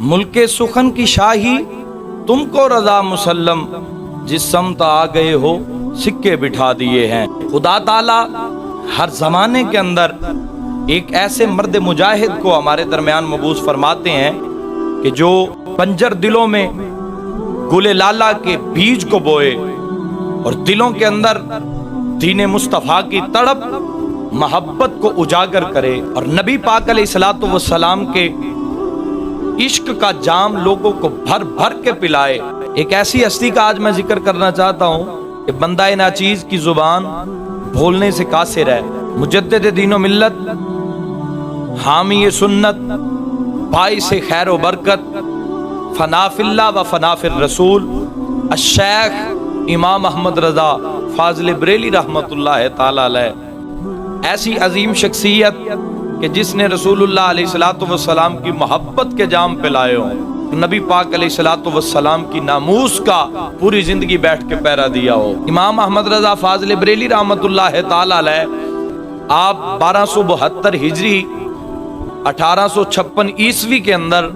मुल्के सुखन की शाही तुमको रजा मुसल्लम, जिस समत आ गए हो सिक्के बिठा दिए हैं। खुदा ताला हर जमाने के अंदर एक ऐसे मर्द मुजाहिद को हमारे दरमियान मबूस फरमाते हैं कि जो बंजर दिलों में गुले लाला के बीज को बोए और दिलों के अंदर दीन मुस्तफ़ा की तड़प मोहब्बत को उजागर करे और नबी पाक अलैहिस्सलातु वस्सलाम के इश्क का जाम लोगों को भर भर के पिलाए। एक ऐसी हस्ती का आज मैं जिक्र करना चाहता हूँ कि बंदा नाचीज की जुबान भूलने से कासिर है। मुजद्दिद दीनो मिल्लत, हामी सुन्नत, बाइस खैर व बरकत, फनाफिल्ला व फनाफिर रसूल अश-शेख इमाम अहमद रजा फाजिल बरेली रहमतुल्लाह ताला अलैह, ऐसी अजीम शख्सियत कि जिसने रसूलुल्लाह अलैहिस्सलातु वस्सलाम की मोहब्बत के जाम पिलाए हो, नबी पाक अलैहिस्सलातु वस्सलाम की नामूस का पूरी जिंदगी बैठ के पहरा दिया हो। इमाम अहमद रजा फाजिल बरेली रहमतुल्लाह ताला अलैह आप 1272 हिजरी 1856 ईस्वी के अंदर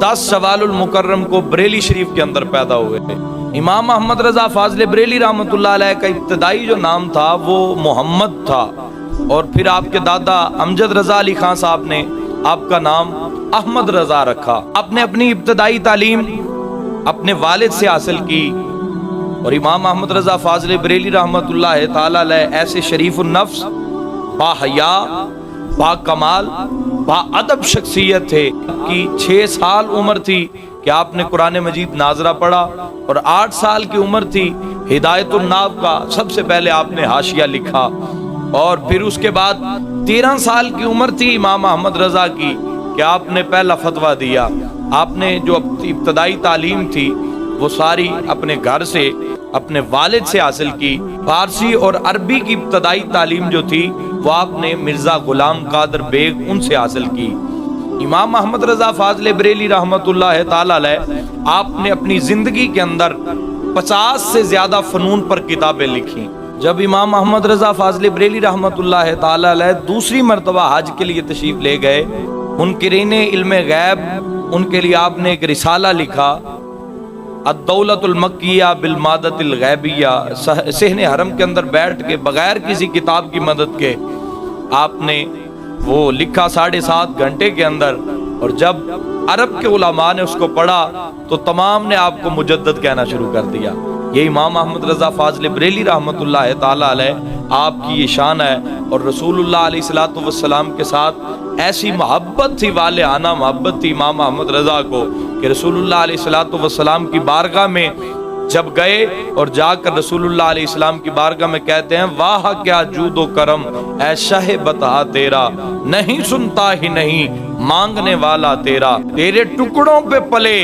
10 शवालुल मुकर्रम को बरेली शरीफ के अंदर पैदा हुए थे। इमाम अहमद रजा फाजिल बरेली रहमतुल्लाह अलैह का इब्तदाई जो नाम था वो मोहम्मद था, और फिर आपके दादा अमजद रजा अली खान साहब ने आपका नाम अहमद रजा रखा। आपने अपनी इब्तदाई तालीम अपने वालिद से हासिल की, और इमाम अहमद रजा फाजिल बरेली रहमतुल्लाह ताला अलैह ऐसे शरीफ नफ्स, बाहया, बाकमाल, बाअदब शख्सियत थे कि 6 साल उम्र थी कि आपने कुरान मजीद नाजरा पढ़ा, और 8 साल की उम्र थी हिदायतुन नाब का सबसे पहले आपने हाशिया लिखा, और फिर उसके बाद 13 साल की उम्र थी इमाम अहमद रजा की कि आपने पहला फतवा दिया। आपने जो इब्तदाई तालीम थी वो सारी अपने घर से अपने वालिद से हासिल की। फारसी और अरबी की इब्तदाई तालीम जो थी वो आपने मिर्जा गुलाम कादर बेग उनसे हासिल की। इमाम अहमद रजा फाजिल बरेली रहमतुल्लाह ताला अलैह आपने अपनी जिंदगी के अंदर 50 से ज्यादा फनून पर किताबें लिखी। जब इमाम अहमद रजा फाजिल बरेली रहमतुल्लाह ताला अलैह दूसरी मरतबा हज के लिए तशरीफ ले गए, मुनकिरीने इल्मे गैब उनके लिए आपने एक रिसाला लिखा, अद-दौलतुल मक्किया बिल मादतिल गैबिया। सहने हरम के अंदर बैठ के बगैर किसी किताब की मदद के आपने वो लिखा 7.5 घंटे के अंदर, और जब अरब के उलमा ने उसको पढ़ा तो तमाम ने आपको मुजद्दद कहना शुरू कर दिया। ये इमाम अहमद रजा फाजिल बरेली रहमतुल्लाह ताला अलैह आपकी ये शान है, और रसूलुल्लाह अलैहिस्सलातु वस्सलाम के साथ ऐसी मोहब्बत थी, वाले आना मोहब्बत थी इमाम अहमद रजा को कि रसूलुल्लाह अलैहिस्सलातु वस्सलाम की बारगाह में जब गए और जाकर रसूलुल्लाह अलैहिस्सलाम की बारगाह में कहते हैं, वाह क्या जूदो करम ऐ शाह बता तेरा, नहीं सुनता ही नहीं मांगने वाला तेरा, तेरे टुकड़ों पे पले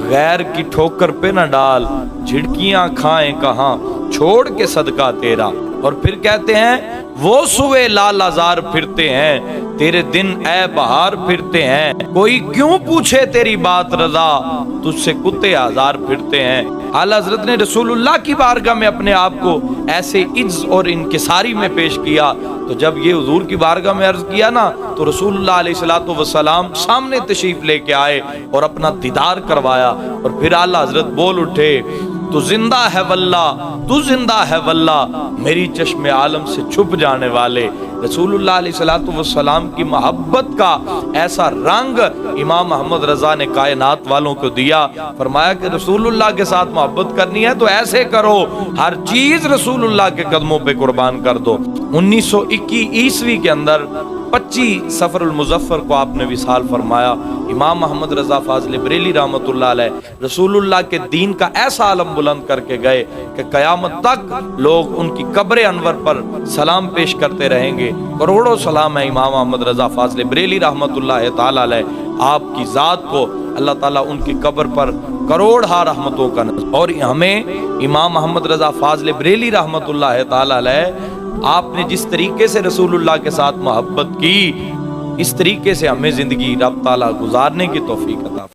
गैर की ठोकर पे न डाल, झिड़कियां खाएं कहां छोड़ के सदका तेरा। और फिर कहते हैं, वो सुवे लाल आजार फिरते हैं, तेरे दिन ए बहार फिरते हैं, कोई क्यों पूछे तेरी बात रजा, तुझसे कुत्ते आजार फिरते हैं। आला हज़रत ने रसूलुल्लाह की बारगाह में अपने आप को ऐसे इज्ज और इनकिसारी में पेश किया, तो जब ये हुजूर की बारगाह में अर्ज किया ना, तो रसूलुल्लाह अलैहिस्सलातु वस्सलाम सामने तशरीफ लेके आए और अपना दीदार करवाया, और फिर आला हज़रत बोल उठे, तू जिंदा है वल्ला, तू जिंदा है वल्ला, मेरी चश्मे आलम से छुप जाने वाले। रसूलुल्लाह अलैहिस्सलातु वस्सलाम की मोहब्बत का ऐसा रंग इमाम अहमद रजा ने कायनात वालों को दिया। फरमाया कि रसूलुल्लाह के साथ मोहब्बत करनी है तो ऐसे करो, हर चीज रसूलुल्लाह के कदमों पे कुर्बान कर दो। 1921 ईस्वी के अंदर 25 सफरुल मुज़फ्फर को आपने विसाल फरमाया। इमाम अहमद रजा फाजिल बरेली रहमतुल्लाह अलैह रसूलुल्लाह के दीन का ऐसा आलम बुलंद करके गए कि क़यामत तक लोग उनकी कब्र अनवर पर सलाम पेश करते रहेंगे। करोड़ों सलाम है इमाम अहमद रजा फाजिल बरेली रहमतुल्लाह ताला अलैह आपकी ज़ात को, अल्लाह ताला उनकी कब्र पर करोड़ रहमतों का नज़र। और हमें इमाम अहमद रजा फाजिल बरेली रहमतुल्लाह ताला अलैह आपने जिस तरीके से रसूलुल्लाह के साथ मोहब्बत की, इस तरीके से हमें जिंदगी रब ताला गुजारने की तौफीक अता